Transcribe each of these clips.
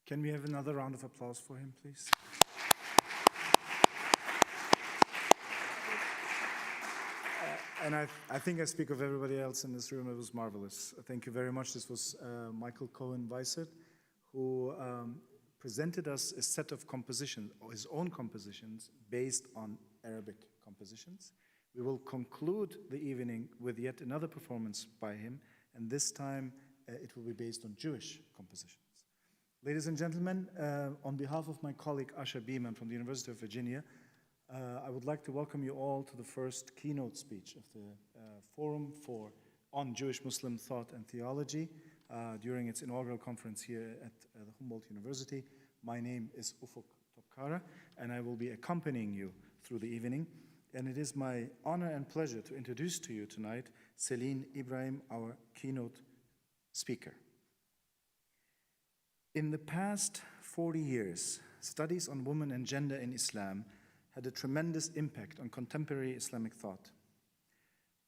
Can we have another round of applause for him, please? And I think I speak of everybody else in this room. It was marvelous. Thank you very much. This was Michael Cohen-Weissert, who presented us a set of compositions, or his own compositions, based on Arabic compositions. We will conclude the evening with yet another performance by him, and this time it will be based on Jewish compositions. Ladies and gentlemen, on behalf of my colleague Asha Beeman from the University of Virginia, I would like to welcome you all to the first keynote speech of the Forum on Jewish-Muslim Thought and Theology during its inaugural conference here at the Humboldt University. My name is Ufuk Topkara, and I will be accompanying you through the evening. And it is my honor and pleasure to introduce to you tonight Celene Ibrahim, our keynote speaker. In the past 40 years, studies on women and gender in Islam had a tremendous impact on contemporary Islamic thought.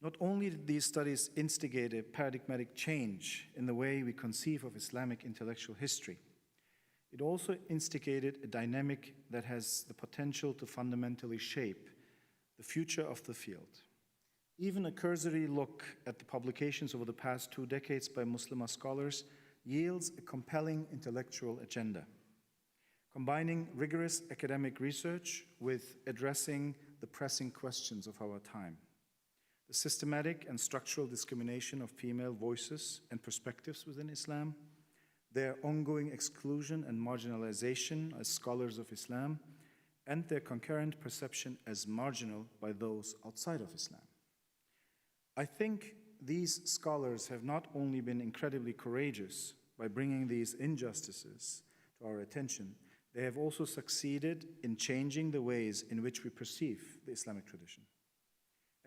Not only did these studies instigate a paradigmatic change in the way we conceive of Islamic intellectual history, it also instigated a dynamic that has the potential to fundamentally shape the future of the field. Even a cursory look at the publications over the past 2 decades by Muslimah scholars yields a compelling intellectual agenda, combining rigorous academic research with addressing the pressing questions of our time. The systematic and structural discrimination of female voices and perspectives within Islam, their ongoing exclusion and marginalization as scholars of Islam, and their concurrent perception as marginal by those outside of Islam. I think these scholars have not only been incredibly courageous by bringing these injustices to our attention, they have also succeeded in changing the ways in which we perceive the Islamic tradition.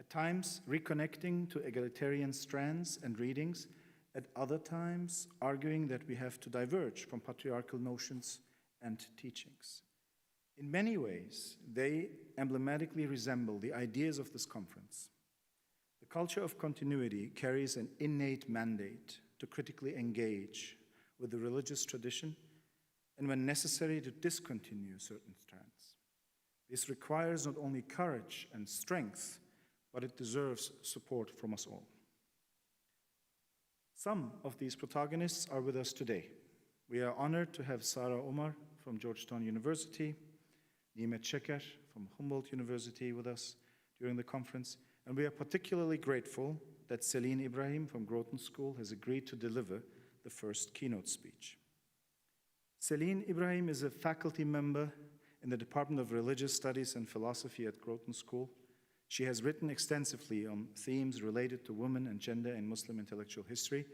At times, reconnecting to egalitarian strands and readings, at other times, arguing that we have to diverge from patriarchal notions and teachings. In many ways, they emblematically resemble the ideas of this conference. The culture of continuity carries an innate mandate to critically engage with the religious tradition and, when necessary, to discontinue certain strands. This requires not only courage and strength, but it deserves support from us all. Some of these protagonists are with us today. We are honored to have Sarah Omar from Georgetown University, Nimet Sheker from Humboldt University with us during the conference, and we are particularly grateful that Celene Ibrahim from Groton School has agreed to deliver the first keynote speech. Celene Ibrahim is a faculty member in the Department of Religious Studies and Philosophy at Groton School. She has written extensively on themes related to women and gender in Muslim intellectual history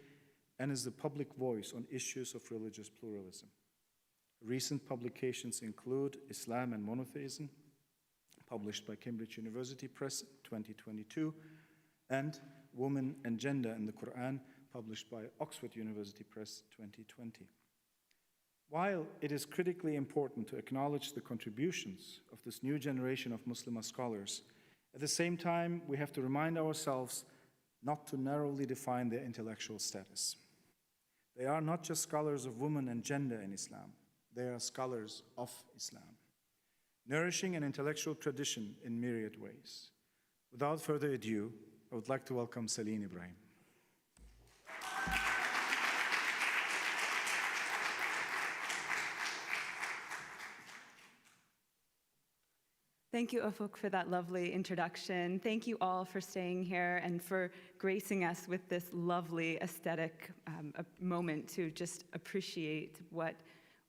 and is the public voice on issues of religious pluralism. Recent publications include Islam and Monotheism, published by Cambridge University Press 2022, and Women and Gender in the Quran, published by Oxford University Press 2020. While it is critically important to acknowledge the contributions of this new generation of Muslimah scholars, at the same time, we have to remind ourselves not to narrowly define their intellectual status. They are not just scholars of women and gender in Islam. They are scholars of Islam, nourishing an intellectual tradition in myriad ways. Without further ado, I would like to welcome Celene Ibrahim. Thank you, Ufuk, for that lovely introduction. Thank you all for staying here and for gracing us with this lovely aesthetic moment to just appreciate what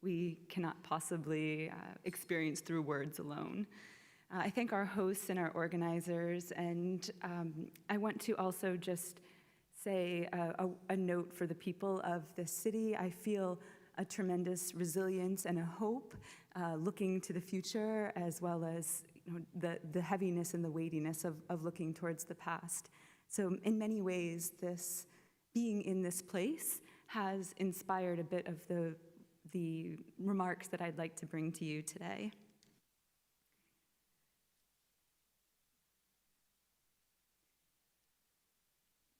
we cannot possibly experience through words alone. I thank our hosts and our organizers, and I want to also just say a note for the people of this city. I feel a tremendous resilience and a hope looking to the future, as well as the heaviness and the weightiness of looking towards the past. So in many ways, this being in this place has inspired a bit of the remarks that I'd like to bring to you today.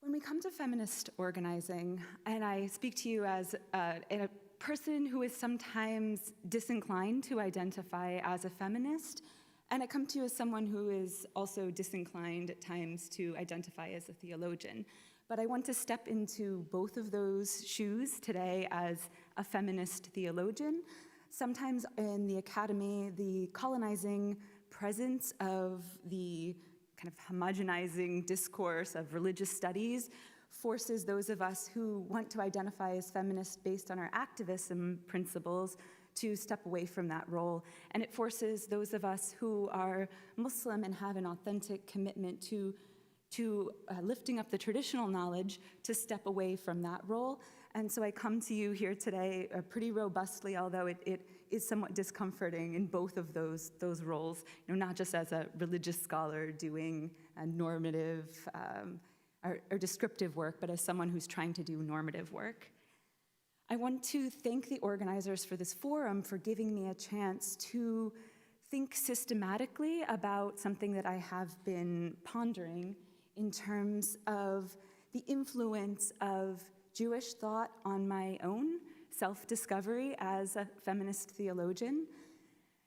When we come to feminist organizing, and I speak to you as person who is sometimes disinclined to identify as a feminist, and I come to you as someone who is also disinclined at times to identify as a theologian. But I want to step into both of those shoes today as a feminist theologian. Sometimes in the academy, the colonizing presence of the kind of homogenizing discourse of religious studies forces those of us who want to identify as feminists based on our activism principles to step away from that role. And it forces those of us who are Muslim and have an authentic commitment to lifting up the traditional knowledge to step away from that role. And so I come to you here today pretty robustly, although it is somewhat discomforting in both of those roles, not just as a religious scholar doing a normative or descriptive work, but as someone who's trying to do normative work. I want to thank the organizers for this forum for giving me a chance to think systematically about something that I have been pondering in terms of the influence of Jewish thought on my own self-discovery as a feminist theologian.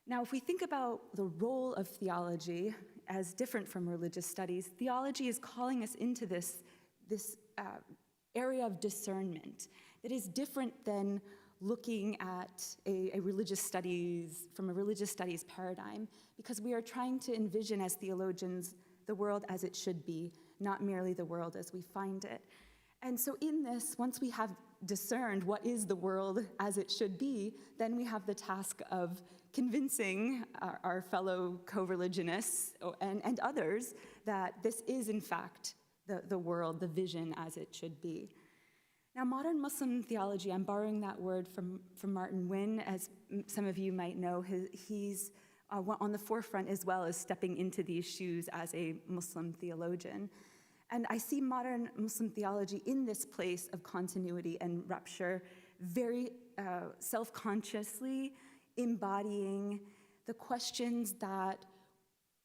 Now, if we think about the role of theology as different from religious studies, theology is calling us into this area of discernment that is different than looking at a religious studies, from a religious studies paradigm, because we are trying to envision as theologians the world as it should be, not merely the world as we find it. And so in this, once we have discerned what is the world as it should be, then we have the task of convincing our fellow co-religionists and others that this is in fact the world, the vision as it should be. Now, modern Muslim theology, I'm borrowing that word from Martin Wynn, as some of you might know. He's on the forefront as well as stepping into these shoes as a Muslim theologian. And I see modern Muslim theology in this place of continuity and rupture, very self-consciously embodying the questions that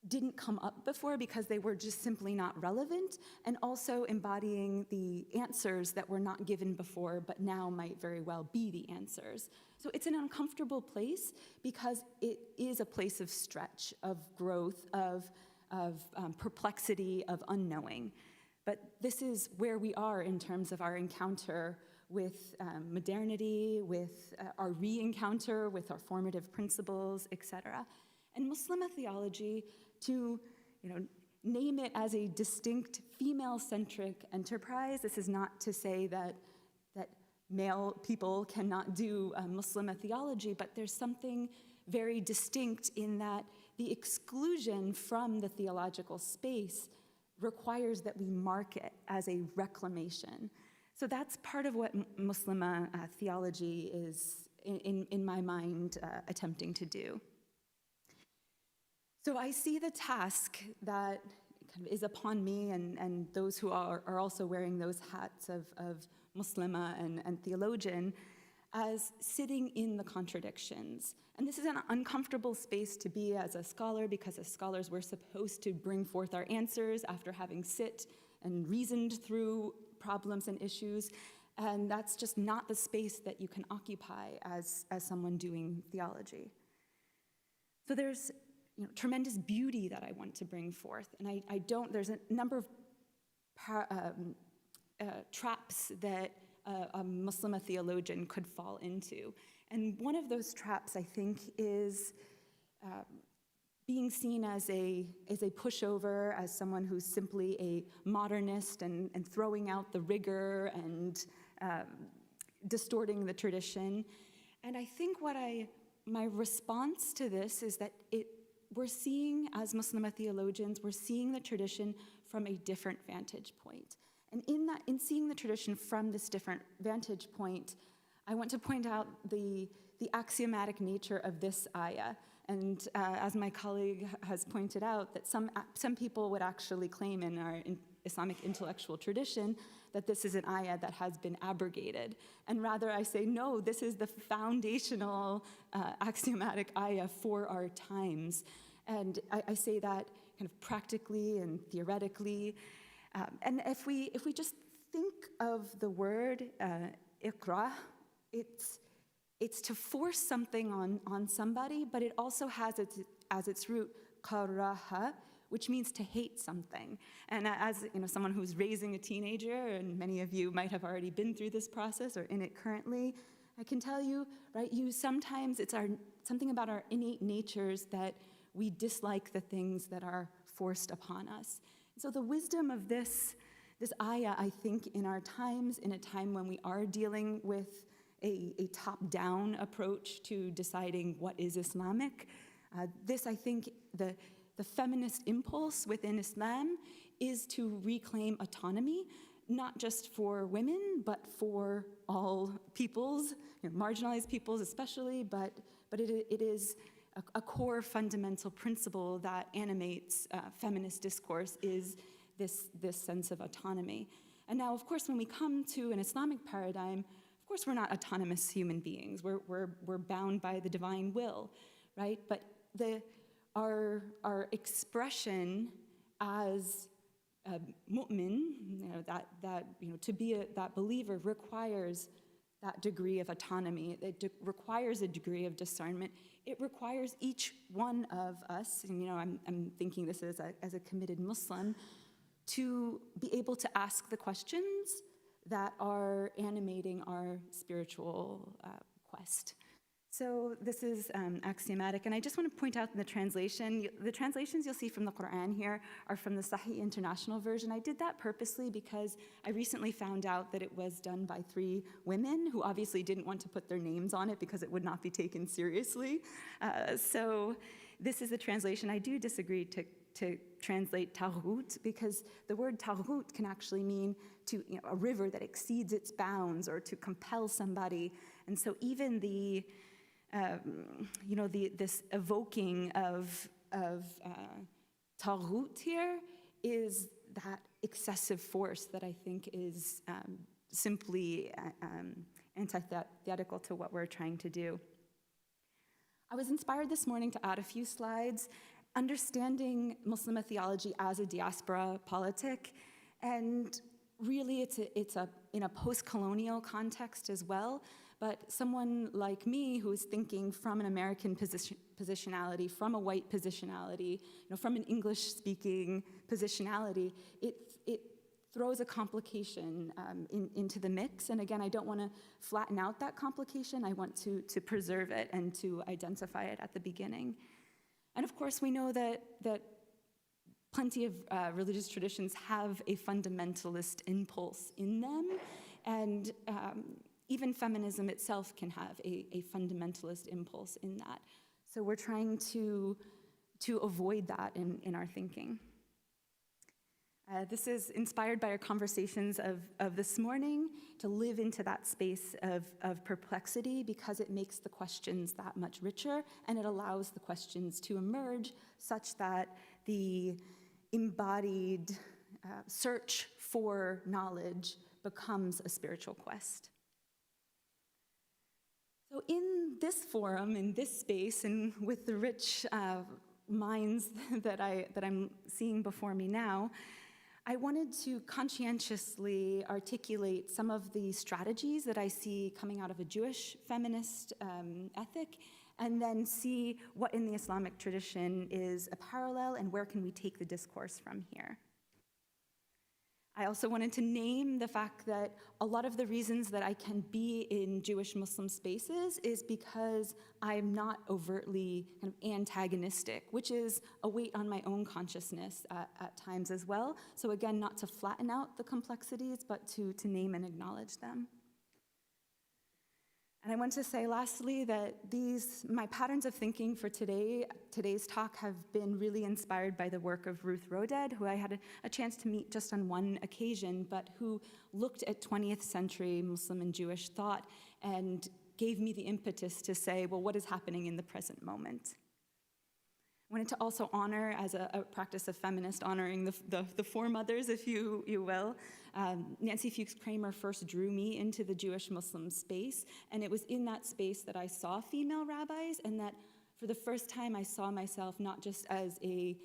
didn't come up before because they were just simply not relevant, and also embodying the answers that were not given before but now might very well be the answers. So it's an uncomfortable place because it is a place of stretch, of growth, of perplexity, of unknowing. But this is where we are in terms of our encounter with modernity, with our re-encounter with our formative principles, etc. And Muslim theology, to name it as a distinct female-centric enterprise, this is not to say that male people cannot do Muslim theology, but there's something very distinct in that the exclusion from the theological space requires that we mark it as a reclamation. So that's part of what Muslim theology is, in my mind, attempting to do. So I see the task that kind of is upon me and those who are also wearing those hats of Muslima and theologian as sitting in the contradictions. And this is an uncomfortable space to be as a scholar, because as scholars we're supposed to bring forth our answers after having sit and reasoned through problems and issues. And that's just not the space that you can occupy as someone doing theology. So there's tremendous beauty that I want to bring forth. And there's a number of traps that a Muslim theologian could fall into. And one of those traps, I think, is being seen as a pushover, as someone who's simply a modernist and throwing out the rigor and distorting the tradition. And I think my response to this is that we're seeing, as Muslim theologians, we're seeing the tradition from a different vantage point. And in seeing the tradition from this different vantage point, I want to point out the axiomatic nature of this ayah. And as my colleague has pointed out, that some people would actually claim in our Islamic intellectual tradition that this is an ayah that has been abrogated. And rather I say, no, this is the foundational axiomatic ayah for our times. And I say that kind of practically and theoretically. And if we just think of the word iqra, it's to force something on somebody, but it also has as its root karaha, which means to hate something. And as someone who's raising a teenager, and many of you might have already been through this process or in it currently, I can tell you, right, sometimes it's something about our innate natures that we dislike the things that are forced upon us. So the wisdom of this ayah, I think, in our times, in a time when we are dealing with a top-down approach to deciding what is Islamic, I think, the feminist impulse within Islam is to reclaim autonomy, not just for women, but for all peoples, marginalized peoples especially, but it is a core fundamental principle that animates feminist discourse is this sense of autonomy. And now, of course, when we come to an Islamic paradigm, of course, we're not autonomous human beings. We're bound by the divine will, right? But our expression as a mu'min, to be that believer requires that degree of autonomy. It requires a degree of discernment. It requires each one of us, and I'm thinking this as a committed Muslim, to be able to ask the questions that are animating our spiritual quest. So this is axiomatic, and I just want to point out in the translations you'll see from the Quran here are from the Sahih International Version. I did that purposely because I recently found out that it was done by 3 women who obviously didn't want to put their names on it because it would not be taken seriously. So this is the translation. I do disagree to translate taghut, because the word taghut can actually mean a river that exceeds its bounds or to compel somebody. And so even this evoking of taghut here is that excessive force that I think is simply antithetical to what we're trying to do. I was inspired this morning to add a few slides, understanding Muslim theology as a diaspora politic, and really it's in a post-colonial context as well. But someone like me who is thinking from an American positionality, from a white positionality, from an English-speaking positionality, it throws a complication into the mix. And again, I don't want to flatten out that complication. I want to preserve it and to identify it at the beginning. And of course, we know that plenty of religious traditions have a fundamentalist impulse in them, and even feminism itself can have a fundamentalist impulse in that. So we're trying to avoid that in our thinking. This is inspired by our conversations of this morning, to live into that space of perplexity, because it makes the questions that much richer, and it allows the questions to emerge such that the embodied search for knowledge becomes a spiritual quest. So in this forum, in this space, and with the rich minds that I'm seeing before me now, I wanted to conscientiously articulate some of the strategies that I see coming out of a Jewish feminist ethic, and then see what in the Islamic tradition is a parallel and where can we take the discourse from here. I also wanted to name the fact that a lot of the reasons that I can be in Jewish Muslim spaces is because I'm not overtly kind of antagonistic, which is a weight on my own consciousness at times as well. So again, not to flatten out the complexities, but to name and acknowledge them. And I want to say lastly that my patterns of thinking for today's talk have been really inspired by the work of Ruth Roded, who I had a chance to meet just on one occasion, but who looked at 20th century Muslim and Jewish thought and gave me the impetus to say, well, what is happening in the present moment? I wanted to also honor, as a practice of feminist, honoring the foremothers, if you will. Nancy Fuchs Kramer first drew me into the Jewish Muslim space, and it was in that space that I saw female rabbis, and that for the first time I saw myself not just as a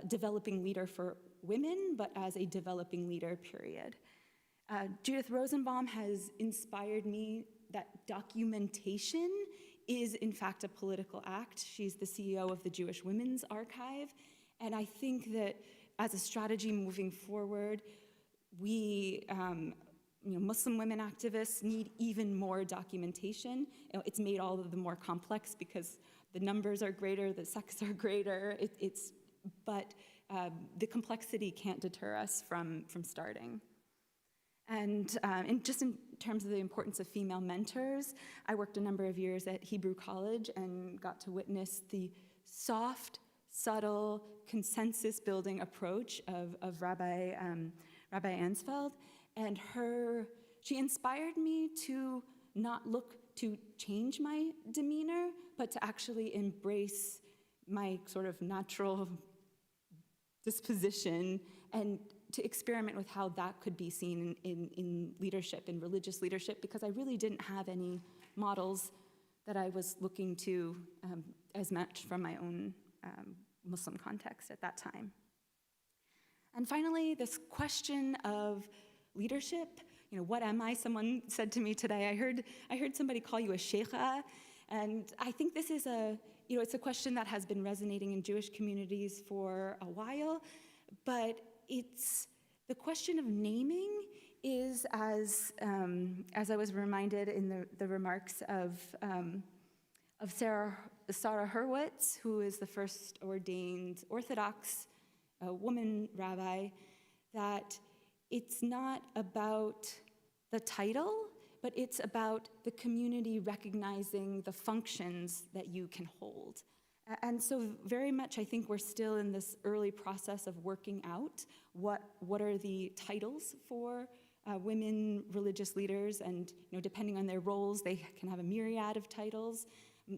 developing leader for women, but as a developing leader, period. Judith Rosenbaum has inspired me that documentation is in fact a political act. She's the CEO of the Jewish Women's Archive. And I think that as a strategy moving forward, we, Muslim women activists need even more documentation. It's made all of the more complex because the numbers are greater, the sects are greater. But the complexity can't deter us from starting. And just in terms of the importance of female mentors, I worked a number of years at Hebrew College and got to witness the soft, subtle, consensus-building approach of Rabbi Ansfeld. And she inspired me to not look to change my demeanor, but to actually embrace my sort of natural disposition and to experiment with how that could be seen in leadership, in religious leadership, because I really didn't have any models that I was looking to as much from my own Muslim context at that time. And finally, this question of leadership. What am I? Someone said to me today, I heard somebody call you a sheikha, and I think this is it's a question that has been resonating in Jewish communities for a while, but the question of naming is, as I was reminded in the remarks of Sarah Hurwitz, who is the first ordained Orthodox woman rabbi, that it's not about the title, but it's about the community recognizing the functions that you can hold. And so very much I think we're still in this early process of working out what are the titles for women religious leaders, and depending on their roles, they can have a myriad of titles.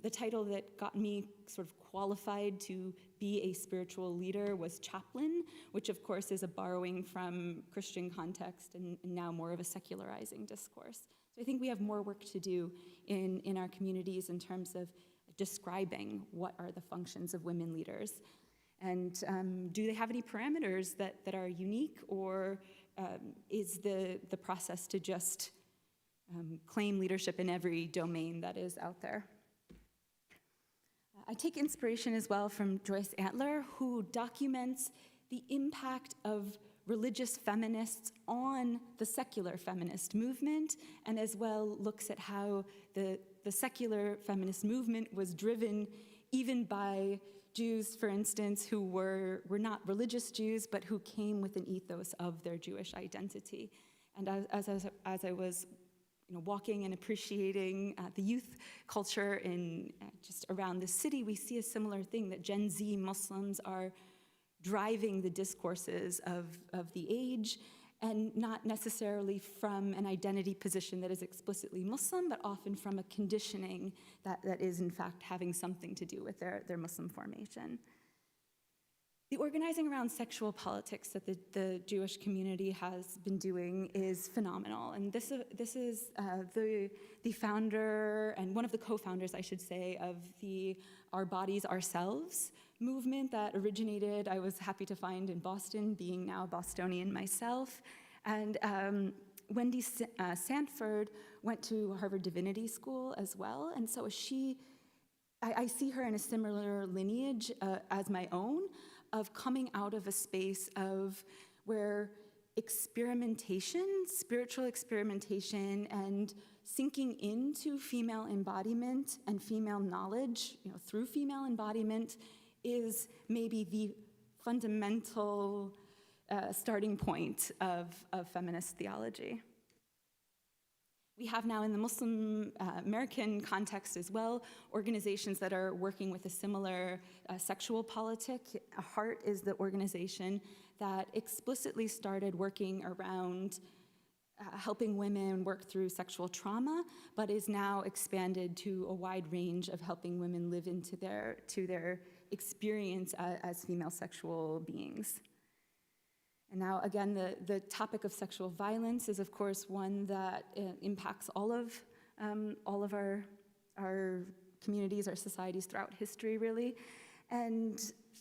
The title that got me sort of qualified to be a spiritual leader was chaplain, which of course is a borrowing from Christian context and now more of a secularizing discourse. So I think we have more work to do in our communities in terms of describing what are the functions of women leaders. And do they have any parameters that are unique, or is the process to just claim leadership in every domain that is out there? I take inspiration as well from Joyce Antler, who documents the impact of religious feminists on the secular feminist movement, and as well looks at how the secular feminist movement was driven even by Jews, for instance, who were not religious Jews, but who came with an ethos of their Jewish identity. And as I was walking and appreciating the youth culture in just around the city, we see a similar thing, that Gen Z Muslims are driving the discourses of the age, and not necessarily from an identity position that is explicitly Muslim, but often from a conditioning that is in fact having something to do with their Muslim formation. The organizing around sexual politics that the Jewish community has been doing is phenomenal. And this is the founder, and one of the co-founders, I should say, of the Our Bodies, Ourselves movement that originated, I was happy to find, in Boston, being now a Bostonian myself. And Wendy Sanford went to Harvard Divinity School as well. And so I see her in a similar lineage as my own, of coming out of a space of where experimentation, spiritual experimentation, and sinking into female embodiment and female knowledge, through female embodiment, is maybe the fundamental starting point of feminist theology. We have now, in the Muslim American context as well, organizations that are working with a similar sexual politic. Heart is the organization that explicitly started working around helping women work through sexual trauma, but is now expanded to a wide range of helping women live into their experience as female sexual beings. And now, again, the topic of sexual violence is, of course, one that impacts all of our communities, our societies throughout history, really. And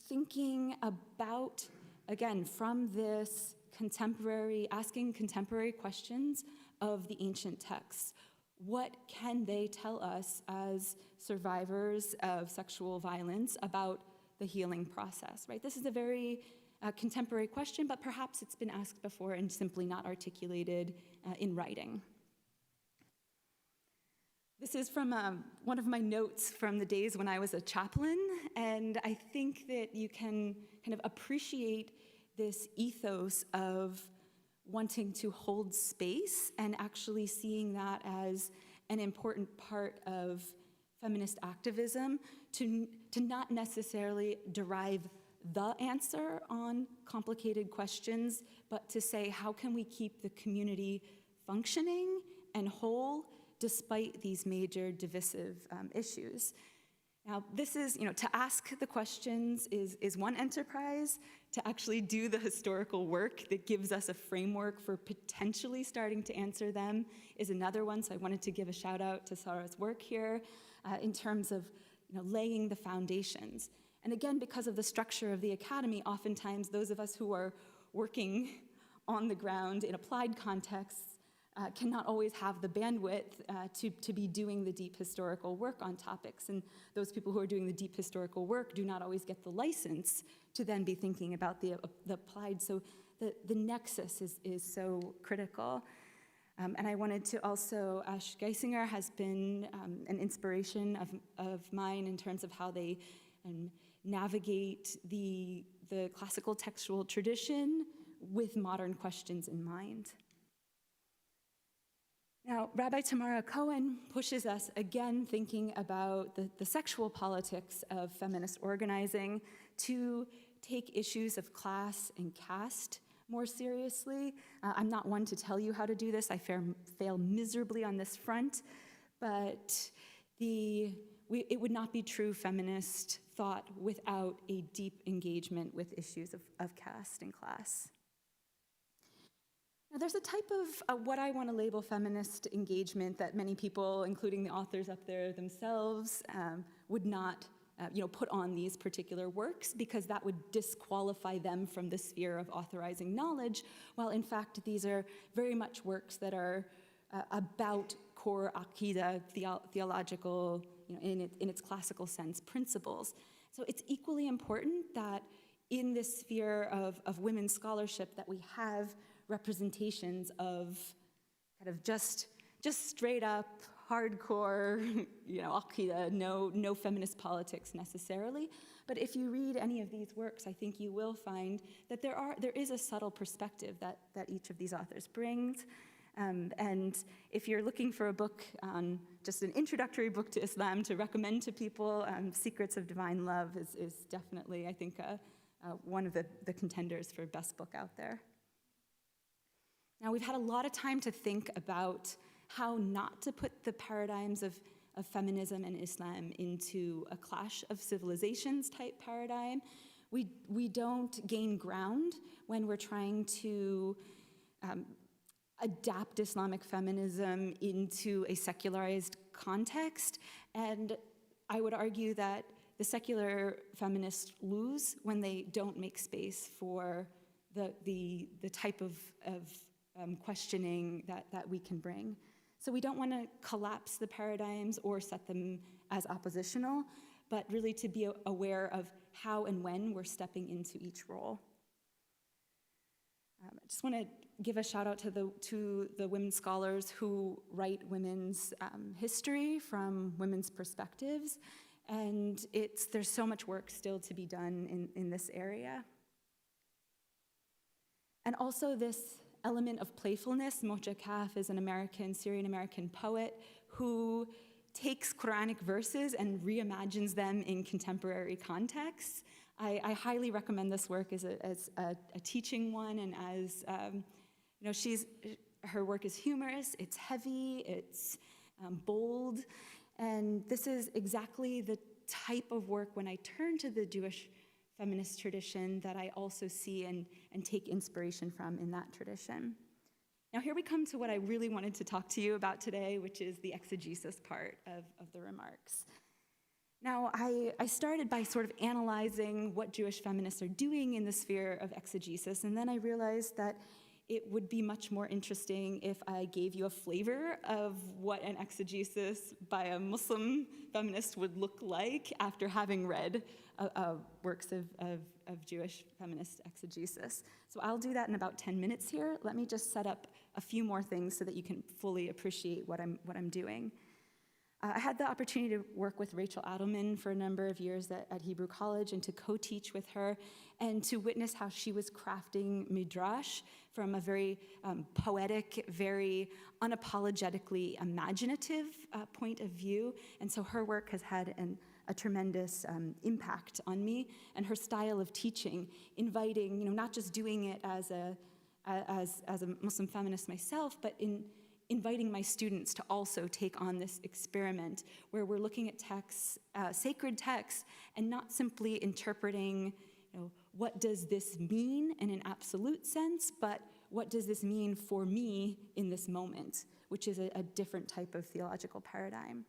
thinking about, again, from this asking contemporary questions of the ancient texts. what can they tell us as survivors of sexual violence about the healing process, right? This is a very contemporary question, but perhaps it's been asked before and simply not articulated in writing. This is from one of my notes from the days when I was a chaplain, and I think that you can kind of appreciate this ethos of wanting to hold space and actually seeing that as an important part of feminist activism, to not necessarily derive the answer on complicated questions, but to say, how can we keep the community functioning and whole despite these major divisive issues? Now, this is, to ask the questions is one enterprise. To actually do the historical work that gives us a framework for potentially starting to answer them is another one. So I wanted to give a shout out to Sarah's work here in terms of laying the foundations. And again, because of the structure of the academy, oftentimes those of us who are working on the ground in applied contexts cannot always have the bandwidth to be doing the deep historical work on topics. And those people who are doing the deep historical work do not always get the license to then be thinking about the applied. So the nexus is so critical. And I wanted to also, Ash Geisinger has been an inspiration of mine in terms of how they navigate the classical textual tradition with modern questions in mind. Now, Rabbi Tamara Cohen pushes us again thinking about the sexual politics of feminist organizing to take issues of class and caste more seriously. I'm not one to tell you how to do this. I fail miserably on this front, but it would not be true feminist thought without a deep engagement with issues of caste and class. Now, there's a type of what I want to label feminist engagement that many people, including the authors up there themselves, would not put on these particular works because that would disqualify them from the sphere of authorizing knowledge, while in fact these are very much works that are about core Aqidah, theological, in its classical sense, principles. So it's equally important that in this sphere of women's scholarship that we have representations of kind of just straight up hardcore, Aqidah, no feminist politics necessarily. But if you read any of these works, I think you will find that there is a subtle perspective that each of these authors brings. And if you're looking for a book on just an introductory book to Islam to recommend to people, Secrets of Divine Love is definitely, I think, one of the contenders for best book out there. Now, we've had a lot of time to think about how not to put the paradigms of feminism and Islam into a clash of civilizations type paradigm. We don't gain ground when we're trying to adapt Islamic feminism into a secularized context. And I would argue that the secular feminists lose when they don't make space for the type of questioning that we can bring. So we don't want to collapse the paradigms or set them as oppositional, but really to be aware of how and when we're stepping into each role. I just want to give a shout out to the women scholars who write women's history from women's perspectives, and there's so much work still to be done in this area. And also this element of playfulness. Moja Kaf is an Syrian-American poet who takes Quranic verses and reimagines them in contemporary contexts. I highly recommend this work as a teaching one, and as her work is humorous, it's heavy, it's bold, and this is exactly the type of work, when I turn to the Jewish feminist tradition, that I also see and take inspiration from in that tradition. Now here we come to what I really wanted to talk to you about today, which is the exegesis part of the remarks. Now, I started by sort of analyzing what Jewish feminists are doing in the sphere of exegesis, and then I realized that it would be much more interesting if I gave you a flavor of what an exegesis by a Muslim feminist would look like after having read works of Jewish feminist exegesis. So I'll do that in about 10 minutes here. Let me just set up a few more things so that you can fully appreciate what I'm doing. I had the opportunity to work with Rachel Adelman for a number of years at Hebrew College and to co-teach with her and to witness how she was crafting midrash from a very poetic, very unapologetically imaginative point of view. And so her work has had a tremendous impact on me, and her style of teaching, inviting, not just doing it as a Muslim feminist myself, but inviting my students to also take on this experiment where we're looking at texts, sacred texts, and not simply interpreting, what does this mean in an absolute sense, but what does this mean for me in this moment, which is a different type of theological paradigm.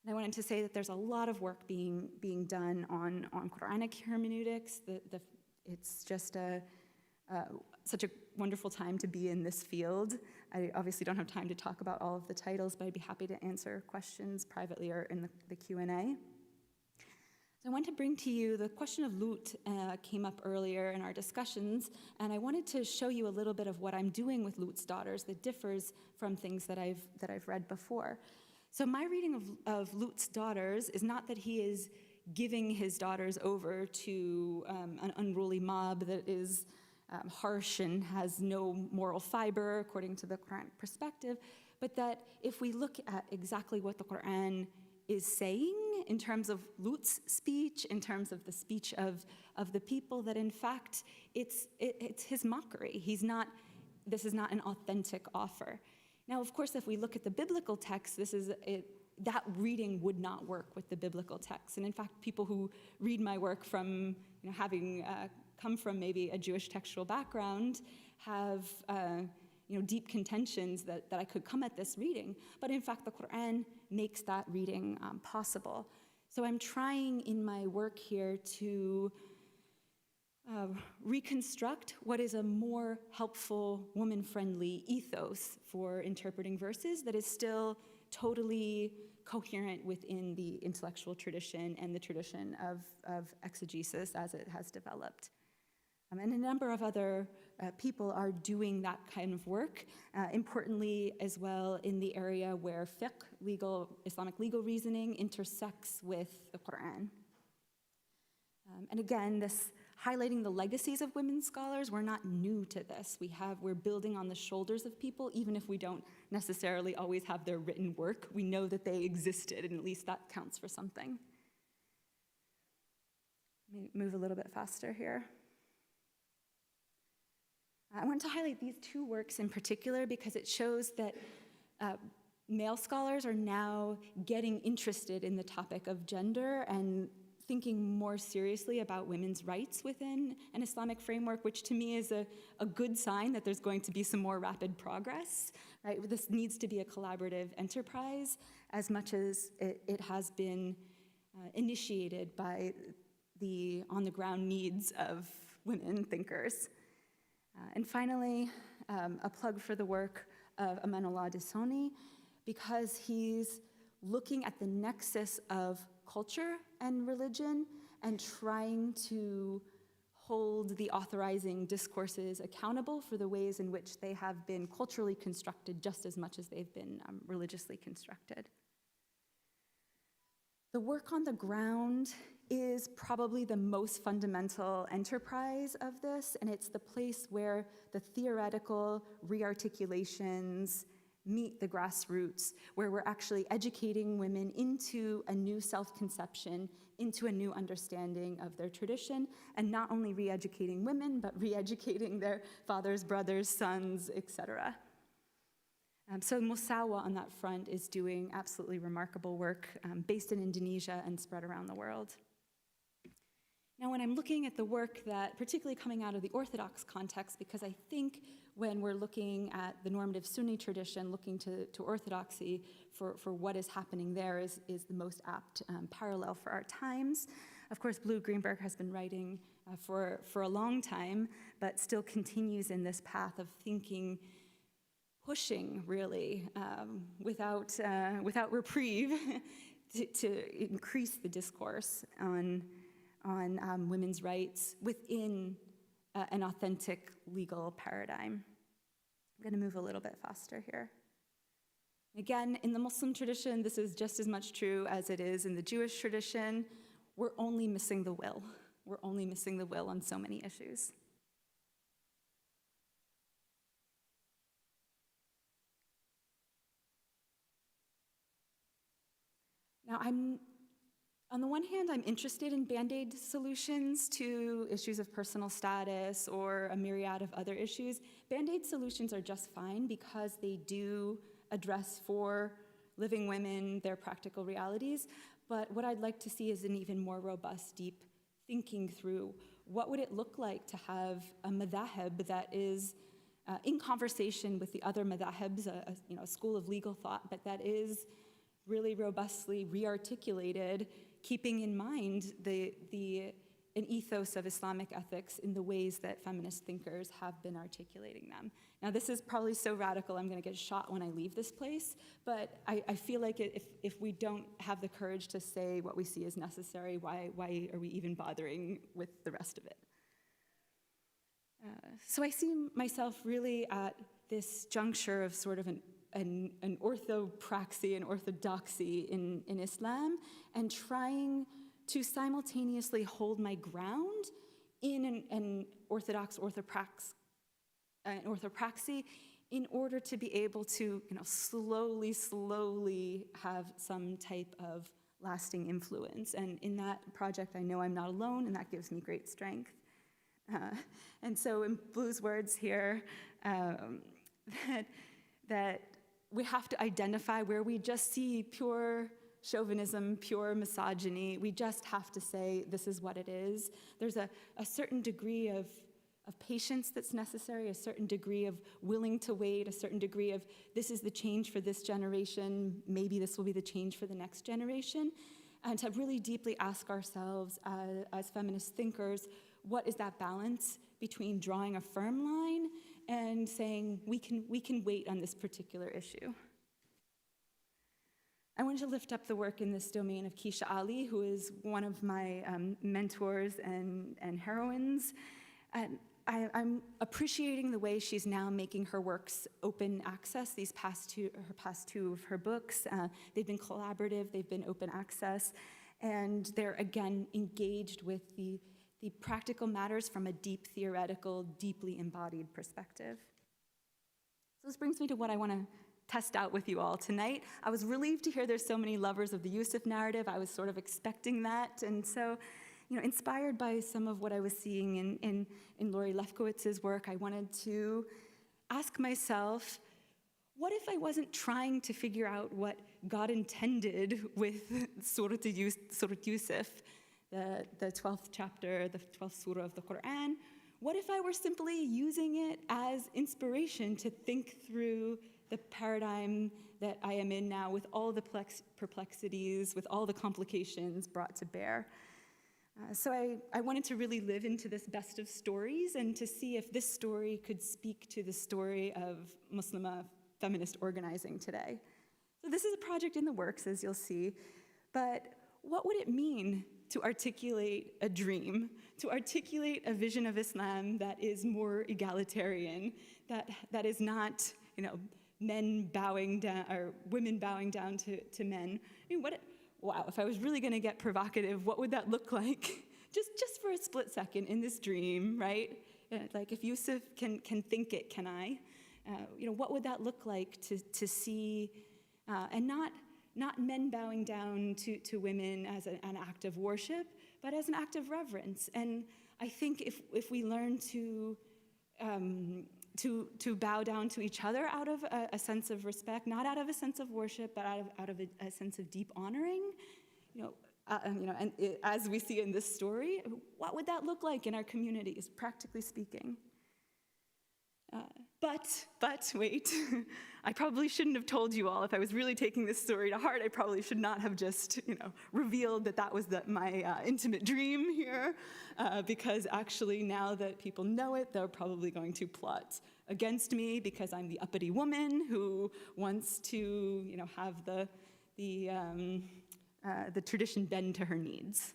And I wanted to say that there's a lot of work being done on Quranic hermeneutics. It's just such a wonderful time to be in this field. I obviously don't have time to talk about all of the titles, but I'd be happy to answer questions privately or in the Q&A. So I want to bring to you the question of Lut came up earlier in our discussions, and I wanted to show you a little bit of what I'm doing with Lut's daughters that differs from things that I've read before. So my reading of Lut's daughters is not that he is giving his daughters over to an unruly mob that is harsh and has no moral fiber according to the Quranic perspective, but that if we look at exactly what the Quran is saying in terms of Lut's speech, in terms of the speech of the people, that in fact it's his mockery. This is not an authentic offer. Now, of course, if we look at the biblical text, that reading would not work with the biblical text. And in fact, people who read my work from having come from maybe a Jewish textual background have deep contentions that I could come at this reading. But in fact, the Quran makes that reading possible. So I'm trying in my work here to reconstruct what is a more helpful, woman-friendly ethos for interpreting verses that is still totally coherent within the intellectual tradition and the tradition of exegesis as it has developed. And a number of other people are doing that kind of work, importantly as well in the area where fiqh, Islamic legal reasoning, intersects with the Quran. And again, this highlighting the legacies of women scholars, we're not new to this. We're building on the shoulders of people, even if we don't necessarily always have their written work. We know that they existed, and at least that counts for something. Let me move a little bit faster here. I want to highlight these two works in particular because it shows that male scholars are now getting interested in the topic of gender and thinking more seriously about women's rights within an Islamic framework, which to me is a good sign that there's going to be some more rapid progress. Right? This needs to be a collaborative enterprise as much as it has been initiated by the on-the-ground needs of women thinkers. And finally, a plug for the work of Amanullah Dissoni, because he's looking at the nexus of culture and religion and trying to hold the authorizing discourses accountable for the ways in which they have been culturally constructed just as much as they've been religiously constructed. The work on the ground is probably the most fundamental enterprise of this, and it's the place where the theoretical rearticulations meet the grassroots, where we're actually educating women into a new self-conception, into a new understanding of their tradition, and not only re-educating women, but re-educating their fathers, brothers, sons, etc. So Musawa on that front is doing absolutely remarkable work based in Indonesia and spread around the world. Now, when I'm looking at the work that, particularly coming out of the Orthodox context, because I think when we're looking at the normative Sunni tradition, looking to Orthodoxy for what is happening there is the most apt parallel for our times. Of course, Blue Greenberg has been writing for a long time, but still continues in this path of thinking, pushing really, without reprieve, to increase the discourse on women's rights within an authentic legal paradigm. I'm going to move a little bit faster here. Again, in the Muslim tradition, this is just as much true as it is in the Jewish tradition. We're only missing the will. We're only missing the will on so many issues. Now, on the one hand, I'm interested in Band-Aid solutions to issues of personal status or a myriad of other issues. Band-Aid solutions are just fine because they do address for living women their practical realities. But what I'd like to see is an even more robust, deep thinking through what would it look like to have a madhahib that is in conversation with the other madhahibs, a school of legal thought, but that is really robustly re-articulated, keeping in mind an ethos of Islamic ethics in the ways that feminist thinkers have been articulating them. Now, this is probably so radical, I'm going to get shot when I leave this place, but I feel like if we don't have the courage to say what we see as necessary, why are we even bothering with the rest of it? So I see myself really at this juncture of sort of an orthopraxy and orthodoxy in Islam, and trying to simultaneously hold my ground in an orthopraxy in order to be able to slowly have some type of lasting influence. And in that project, I know I'm not alone, and that gives me great strength. And so in Blue's words here, that we have to identify where we just see pure chauvinism, pure misogyny. We just have to say, this is what it is. There's a certain degree of patience that's necessary, a certain degree of willing to wait, a certain degree of this is the change for this generation, maybe this will be the change for the next generation, and to really deeply ask ourselves as feminist thinkers, what is that balance between drawing a firm line and saying we can wait on this particular issue? I wanted to lift up the work in this domain of Keisha Ali, who is one of my mentors and heroines. And I'm appreciating the way she's now making her works open access. Her past two of her books, they've been collaborative, they've been open access, and they're again engaged with the practical matters from a deep theoretical, deeply embodied perspective. So this brings me to what I want to test out with you all tonight. I was relieved to hear there's so many lovers of the Yusuf narrative. I was sort of expecting that, and so, inspired by some of what I was seeing in Lori Lefkowitz's work, I wanted to ask myself, what if I wasn't trying to figure out what God intended with Surat Yusuf, the 12th chapter, the 12th surah of the Quran? What if I were simply using it as inspiration to think through the paradigm that I am in now with all the perplexities, with all the complications brought to bear? So I wanted to really live into this best of stories and to see if this story could speak to the story of Muslima feminist organizing today. So this is a project in the works, as you'll see, but what would it mean to articulate a dream, to articulate a vision of Islam that is more egalitarian, that is not, men bowing down or women bowing down to men? Wow, if I was really going to get provocative, what would that look like? Just for a split second in this dream, right? Like if Yusuf can think it, can I? What would that look like to see, and not men bowing down to women as an act of worship, but as an act of reverence. And I think if we learn to bow down to each other out of a sense of respect, not out of a sense of worship, but out of a sense of deep honoring, as we see in this story, what would that look like in our communities, practically speaking? But wait, I probably shouldn't have told you all. If I was really taking this story to heart, I probably should not have just, revealed that was my intimate dream here, because actually now that people know it, they're probably going to plot against me because I'm the uppity woman who wants to, have the tradition bend to her needs.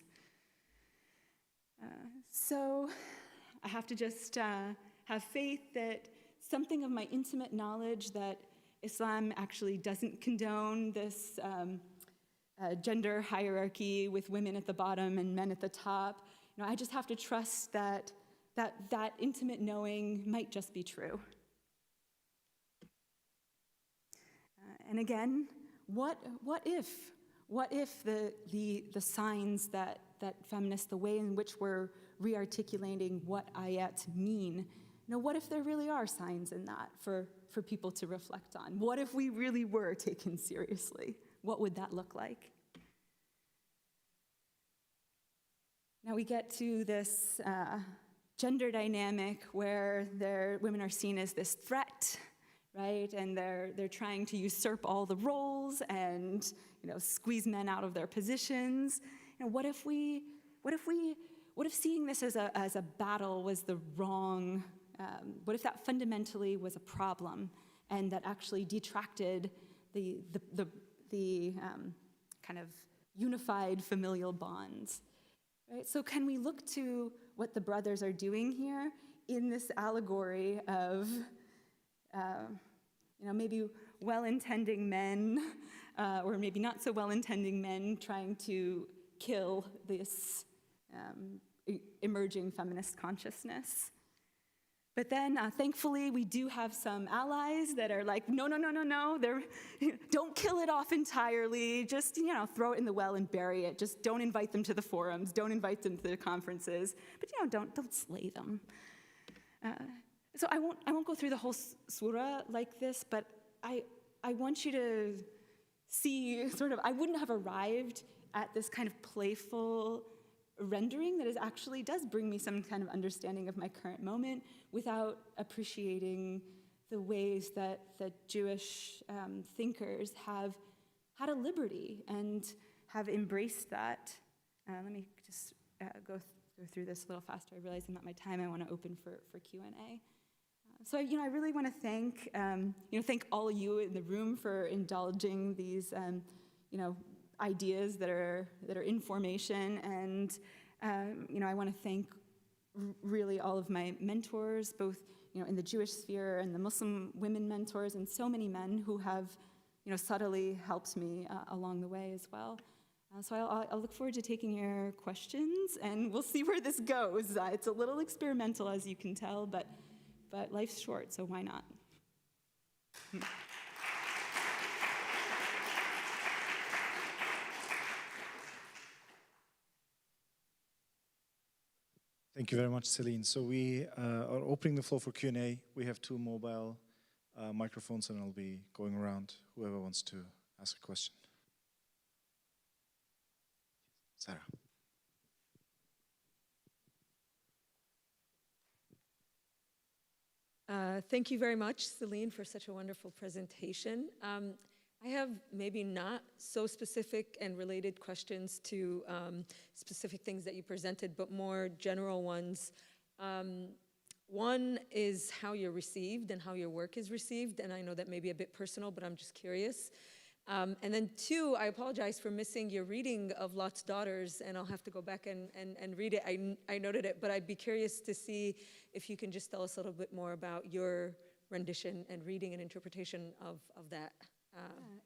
So I have to just have faith that something of my intimate knowledge that Islam actually doesn't condone this gender hierarchy with women at the bottom and men at the top. I just have to trust that intimate knowing might just be true. And again, what if the signs that feminists, the way in which we're re-articulating what ayat mean, what if there really are signs in that for people to reflect on? What if we really were taken seriously? What would that look like? Now we get to this gender dynamic where women are seen as this threat, right? And they're trying to usurp all the roles and squeeze men out of their positions. What if seeing this as a battle was the wrong? What if that fundamentally was a problem, and that actually detracted the kind of unified familial bonds? Right? So can we look to what the brothers are doing here in this allegory of, maybe well-intending men, or maybe not so well-intending men trying to kill this emerging feminist consciousness? But then, thankfully, we do have some allies that are like, no, don't kill it off entirely. Just, throw it in the well and bury it. Just don't invite them to the forums. Don't invite them to the conferences. But, don't slay them. So I won't go through the whole surah like this, but I want you to see I wouldn't have arrived at this kind of playful rendering that actually does bring me some kind of understanding of my current moment without appreciating the ways that the Jewish thinkers have had a liberty and have embraced that. Let me just go through this a little faster. I realize I'm at my time. I want to open for Q&A. So I really want to thank all of you in the room for indulging these ideas that are in formation, and I want to thank really all of my mentors, both in the Jewish sphere and the Muslim women mentors, and so many men who have subtly helped me along the way as well. So I'll look forward to taking your questions, and we'll see where this goes. It's a little experimental, as you can tell, but life's short, so why not? Thank you very much, Celene. So we are opening the floor for Q&A. We have 2 mobile microphones, and I'll be going around whoever wants to ask a question. Sarah. Thank you very much, Celene, for such a wonderful presentation. I have maybe not so specific and related questions to specific things that you presented, but more general ones. One is how you're received and how your work is received, and I know that may be a bit personal, but I'm just curious. And then 2, I apologize for missing your reading of Lot's Daughters, and I'll have to go back and read it. I noted it, but I'd be curious to see if you can just tell us a little bit more about your rendition and reading and interpretation of that.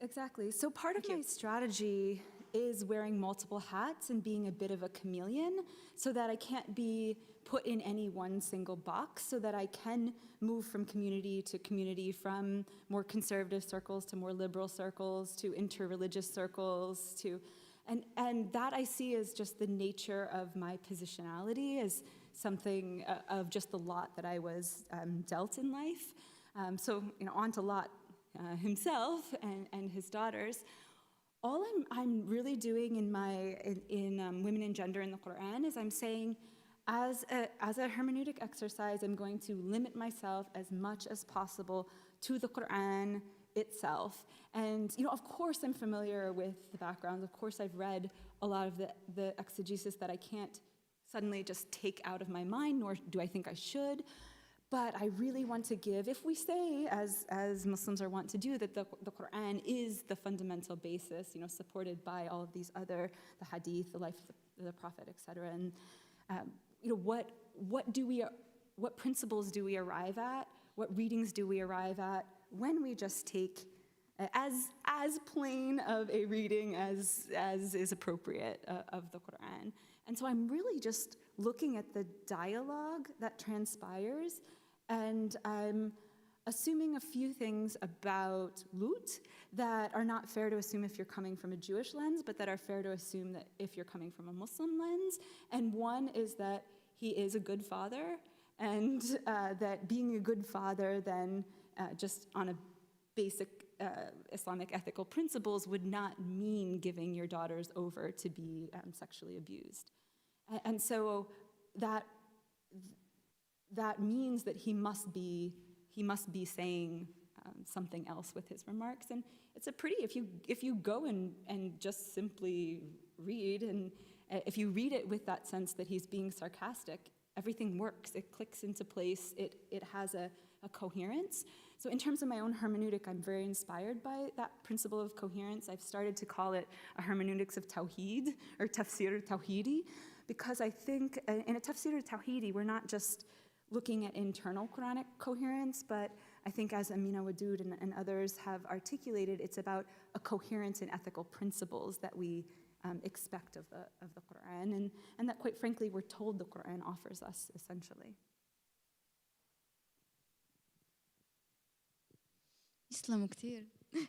Exactly. So part of my strategy is wearing multiple hats and being a bit of a chameleon so that I can't be put in any one single box, so that I can move from community to community, from more conservative circles to more liberal circles to interreligious circles and that I see as just the nature of my positionality, as something of just the lot that I was dealt in life. So on to Lot himself and his daughters. All I'm really doing in Women and Gender in the Quran is I'm saying as a hermeneutic exercise, I'm going to limit myself as much as possible to the Quran itself. And, of course I'm familiar with the background. Of course I've read a lot of the exegesis that I can't suddenly just take out of my mind, nor do I think I should. But I really want to give, if we say, as Muslims are wont to do, that the Quran is the fundamental basis, supported by all of these other, the hadith, the life of the Prophet, etc. And what principles do we arrive at? What readings do we arrive at when we just take as plain of a reading as is appropriate of the Quran? And so I'm really just looking at the dialogue that transpires, and I'm assuming a few things about Lut that are not fair to assume if you're coming from a Jewish lens, but that are fair to assume that if you're coming from a Muslim lens. And one is that he is a good father, and that being a good father then just on a basic Islamic ethical principles would not mean giving your daughters over to be sexually abused. And so that means that he must be saying something else with his remarks. And it's a pretty, if you go and just simply read, and if you read it with that sense that he's being sarcastic, everything works. It clicks into place. It has a coherence. So in terms of my own hermeneutic, I'm very inspired by that principle of coherence. I've started to call it a hermeneutics of Tawheed, or tafsir tawhidi, because I think in a tafsir tawhidi, we're not just looking at internal Quranic coherence, but I think as Amina Wadud and others have articulated, it's about a coherence in ethical principles that we expect of the Quran, and that quite frankly we're told the Quran offers us essentially. Islam كتير.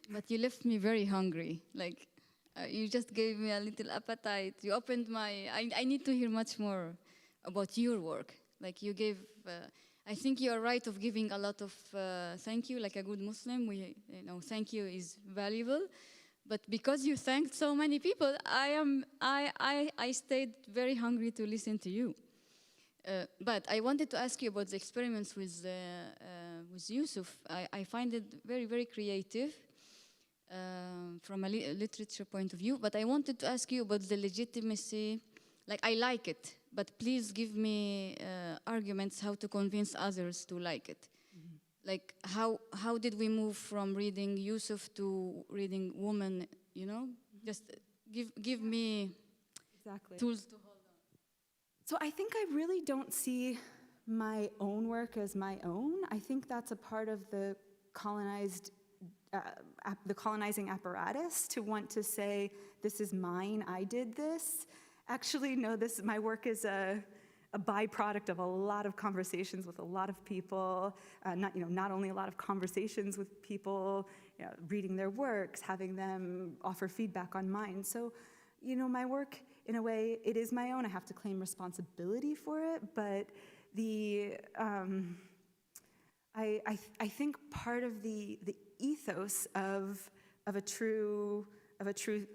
But you left me very hungry. Like, you just gave me a little appetite. You opened my, I need to hear much more about your work. Like you gave, I think you are right of giving a lot of thank you, like a good Muslim. Thank you is valuable. But because you thanked so many people, I stayed very hungry to listen to you. But I wanted to ask you about the experiments with Yusuf. I find it very, very creative from a literature point of view. But I wanted to ask you about the legitimacy. Like, I like it, but please give me arguments how to convince others to like it. Mm-hmm. Like, how did we move from reading Yusuf to reading woman, Mm-hmm. Just give me tools to hold on. So I think I really don't see my own work as my own. I think that's a part of the colonizing apparatus to want to say, this is mine, I did this. Actually, no, my work is a byproduct of a lot of conversations with a lot of people, not only a lot of conversations with people, reading their works, having them offer feedback on mine. So, my work, in a way, it is my own. I have to claim responsibility for it, but I think part of the ethos of a true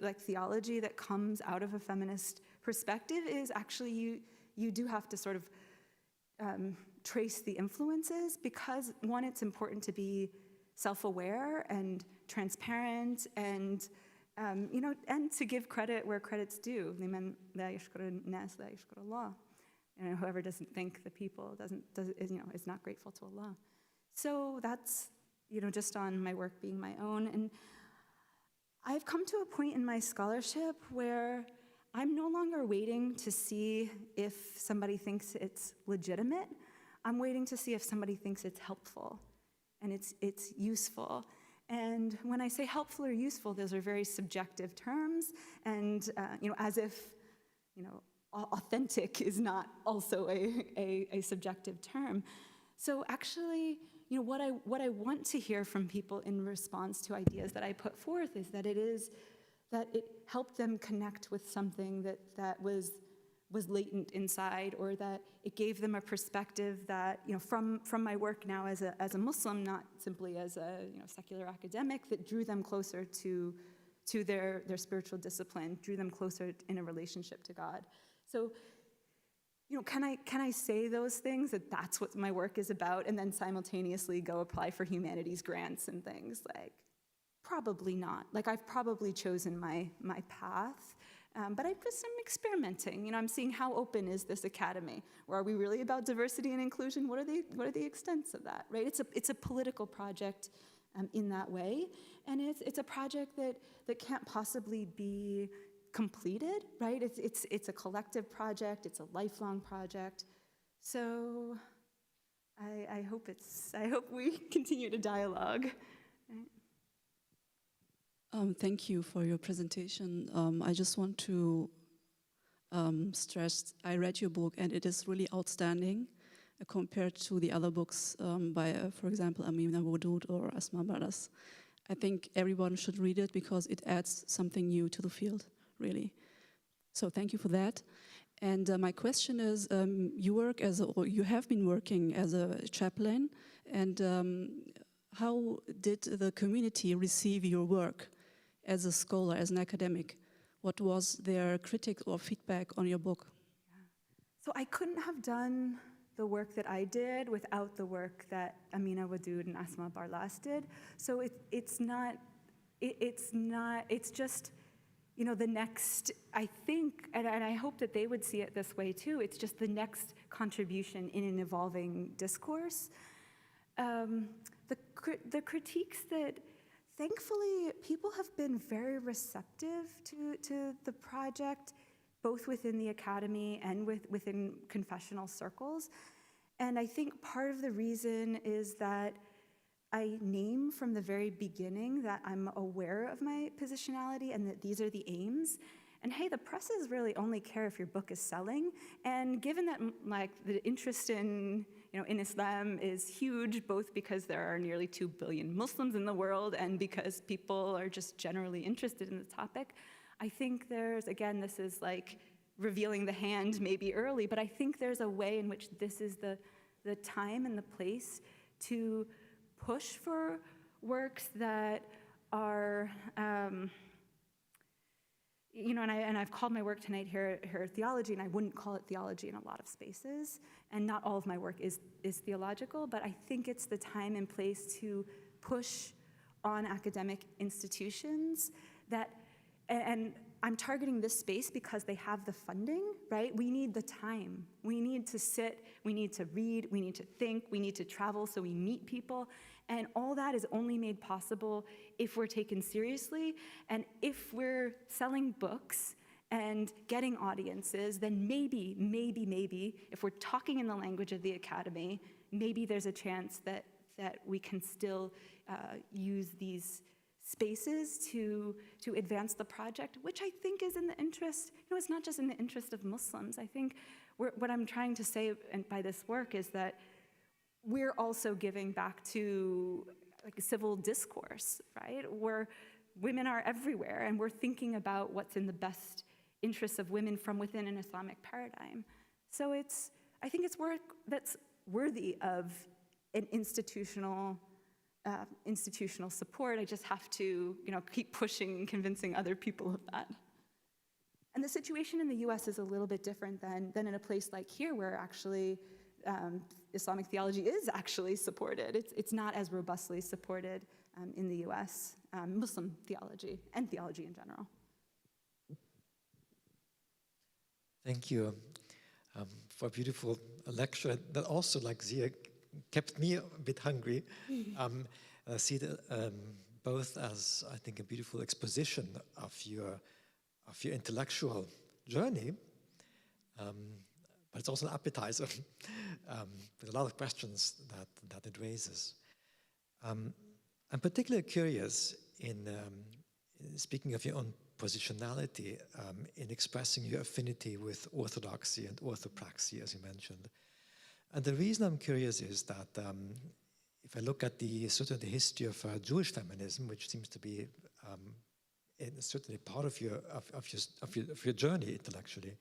like theology that comes out of a feminist perspective is actually you do have to sort of trace the influences, because one, it's important to be self-aware and transparent, and and to give credit where credit's due. Whoever doesn't thank the people is not grateful to Allah. So that's just on my work being my own. And I've come to a point in my scholarship where I'm no longer waiting to see if somebody thinks it's legitimate. I'm waiting to see if somebody thinks it's helpful and it's useful. And when I say helpful or useful, those are very subjective terms, and as if authentic is not also a subjective term. So actually, what I want to hear from people in response to ideas that I put forth is that it helped them connect with something that was latent inside, or that it gave them a perspective that, from my work now as a Muslim, not simply as a secular academic, that drew them closer to their spiritual discipline, drew them closer in a relationship to God. So can I say those things, that that's what my work is about, and then simultaneously go apply for humanities grants and things? Like, probably not. Like, I've probably chosen my path, but I'm experimenting. I'm seeing how open is this academy? Or are we really about diversity and inclusion? What are the extents of that, right? It's a political project in that way, and it's a project that can't possibly be completed, right? It's a collective project. It's a lifelong project. So I hope we continue to dialogue. Right? Thank you for your presentation. I just want to stress, I read your book and it is really outstanding compared to the other books by, for example, Amina Wadud or Asma Baras. I think everyone should read it because it adds something new to the field, really. So thank you for that. And my question is, you have been working as a chaplain, and how did the community receive your work as a scholar, as an academic? What was their critique or feedback on your book? So I couldn't have done the work that I did without the work that Amina Wadud and Asma Barlas did. So it's just, the next, I think, and I hope that they would see it this way too, it's just the next contribution in an evolving discourse. The critiques that, thankfully, people have been very receptive to the project, both within the academy and within confessional circles. And I think part of the reason is that I name from the very beginning that I'm aware of my positionality and that these are the aims. And hey, the presses really only care if your book is selling. And given that the interest in Islam is huge, both because there are nearly 2 billion Muslims in the world and because people are just generally interested in the topic, I think again, this is like revealing the hand maybe early, but I think there's a way in which this is the time and the place to push for works that are, and I've called my work tonight here theology, and I wouldn't call it theology in a lot of spaces, and not all of my work is theological, but I think it's the time and place to push on academic institutions that, and I'm targeting this space because they have the funding, right? We need the time. We need to sit, we need to read, we need to think, we need to travel so we meet people. And all that is only made possible if we're taken seriously. And if we're selling books and getting audiences, then maybe, if we're talking in the language of the academy, maybe there's a chance that we can still use these spaces to advance the project, which I think is in the interest, it's not just in the interest of Muslims. I think what I'm trying to say by this work is that we're also giving back to civil discourse, right? Where women are everywhere, and we're thinking about what's in the best interests of women from within an Islamic paradigm. So I think it's work that's worthy of an institutional support. I just have to, keep pushing and convincing other people of that. And the situation in the US is a little bit different than in a place like here, where actually Islamic theology is actually supported. It's not as robustly supported in the US, Muslim theology and theology in general. Thank you for a beautiful lecture that also, like Zia, kept me a bit hungry. I see that both as, I think, a beautiful exposition of your intellectual journey, but it's also an appetizer with a lot of questions that it raises. I'm particularly curious in speaking of your own positionality, in expressing your affinity with orthodoxy and orthopraxy, as you mentioned. And the reason I'm curious is that if I look at the history of Jewish feminism, which seems to be certainly part of your journey intellectually,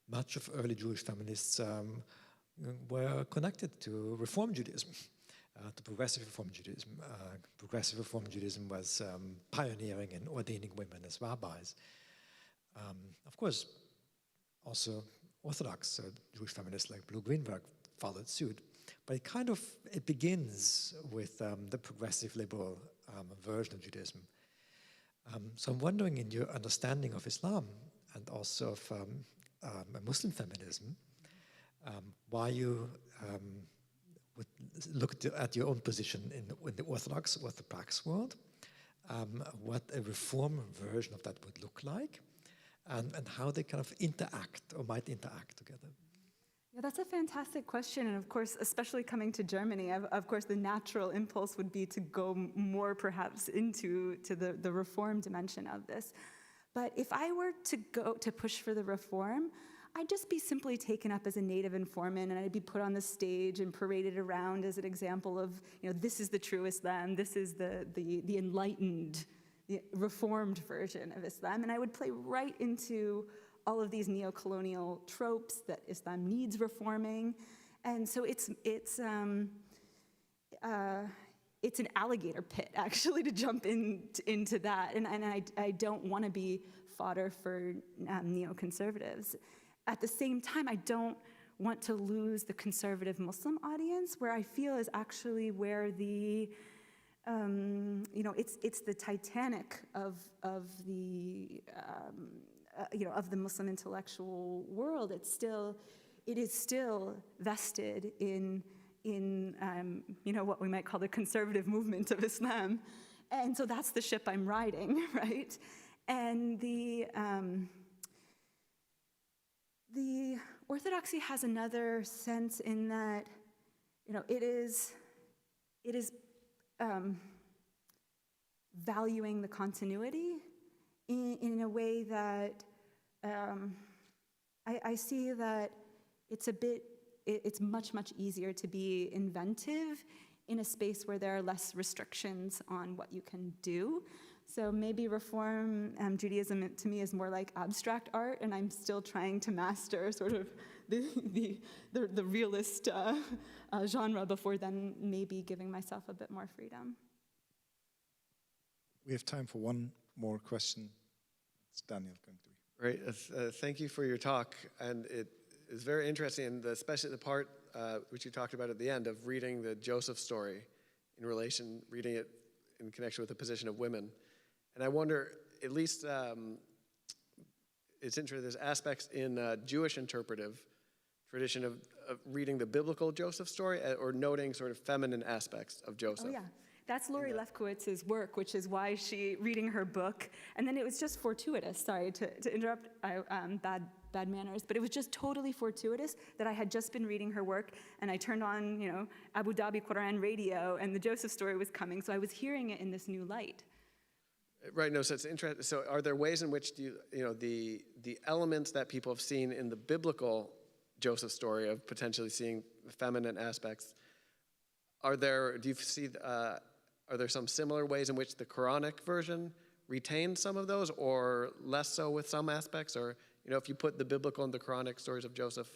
much of early Jewish feminists were connected to Reform Judaism, to progressive Reform Judaism. Progressive Reform Judaism was pioneering and ordaining women as rabbis. Of course, also Orthodox Jewish feminists like Blue Greenberg followed suit. But it begins with the progressive liberal version of Judaism. So I'm wondering, in your understanding of Islam and also of Muslim feminism, why you would look at your own position in the Orthodox world, what a reform version of that would look like, and how they kind of interact or might interact together. Yeah, that's a fantastic question. And of course, especially coming to Germany, of course, the natural impulse would be to go more perhaps into the reform dimension of this. But if I were to go to push for the reform, I'd just be simply taken up as a native informant, and I'd be put on the stage and paraded around as an example of, this is the true Islam, this is the enlightened, the reformed version of Islam. And I would play right into all of these neo-colonial tropes that Islam needs reforming. And so it's an alligator pit, actually, to jump into that. And I don't want to be fodder for neoconservatives. At the same time, I don't want to lose the conservative Muslim audience, where I feel is actually where the it's the Titanic of the Muslim intellectual world. It is still vested in what we might call the conservative movement of Islam, and so that's the ship I'm riding, right? And the Orthodoxy has another sense in that, it is valuing the continuity in a way that I see that it's much, much easier to be inventive in a space where there are less restrictions on what you can do. So maybe Reform Judaism to me is more like abstract art, and I'm still trying to master sort of the realist genre before then maybe giving myself a bit more freedom. We have time for one more question. It's Daniel going to be. Great. Thank you for your talk. And it is very interesting, and especially the part which you talked about at the end of reading the Joseph story reading it in connection with the position of women. And I wonder, at least it's interesting, there's aspects in Jewish interpretive tradition of reading the biblical Joseph story or noting sort of feminine aspects of Joseph. Oh, yeah. That's Lori Lefkowitz's work, which is why reading her book, and then it was just fortuitous, sorry to interrupt, bad manners, but it was just totally fortuitous that I had just been reading her work, and I turned on, Abu Dhabi Quran radio, and the Joseph story was coming, so I was hearing it in this new light. Right, no, so it's interesting. So are there ways in which the elements that people have seen in the biblical Joseph story of potentially seeing feminine aspects, are there some similar ways in which the Quranic version retains some of those, or less so with some aspects? Or, if you put the biblical and the Quranic stories of Joseph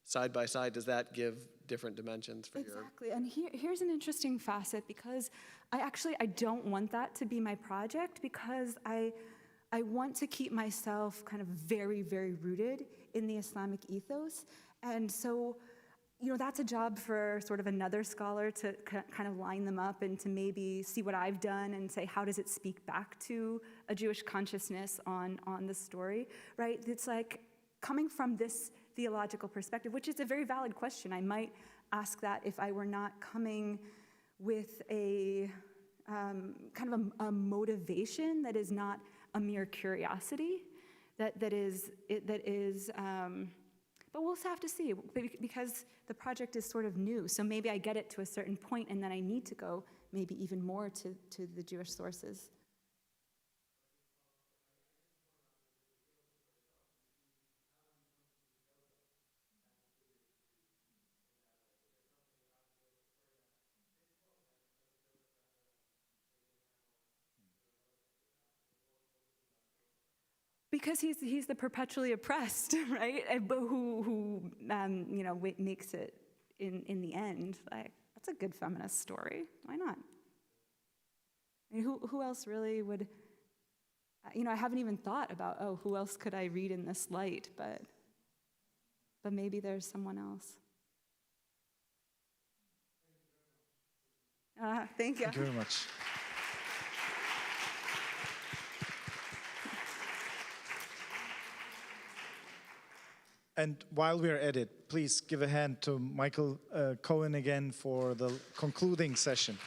side by side, does that give different dimensions for Exactly, and here's an interesting facet, because I don't want that to be my project, because I want to keep myself kind of very, very rooted in the Islamic ethos. And so, that's a job for sort of another scholar to kind of line them up and to maybe see what I've done and say, how does it speak back to a Jewish consciousness on the story, right? It's like coming from this theological perspective, which is a very valid question. I might ask that if I were not coming with a kind of a motivation that is not a mere curiosity, that is. But we'll have to see, because the project is sort of new. So maybe I get it to a certain point, and then I need to go maybe even more to the Jewish sources. Because he's the perpetually oppressed, right? But who makes it in the end. Like, that's a good feminist story. Why not? I mean, who else really would? I haven't even thought about who else could I read in this light, but. but maybe there's someone else. Thank you. Thank you very much. And while we're at it, please give a hand to Michael Cohen again for the concluding session.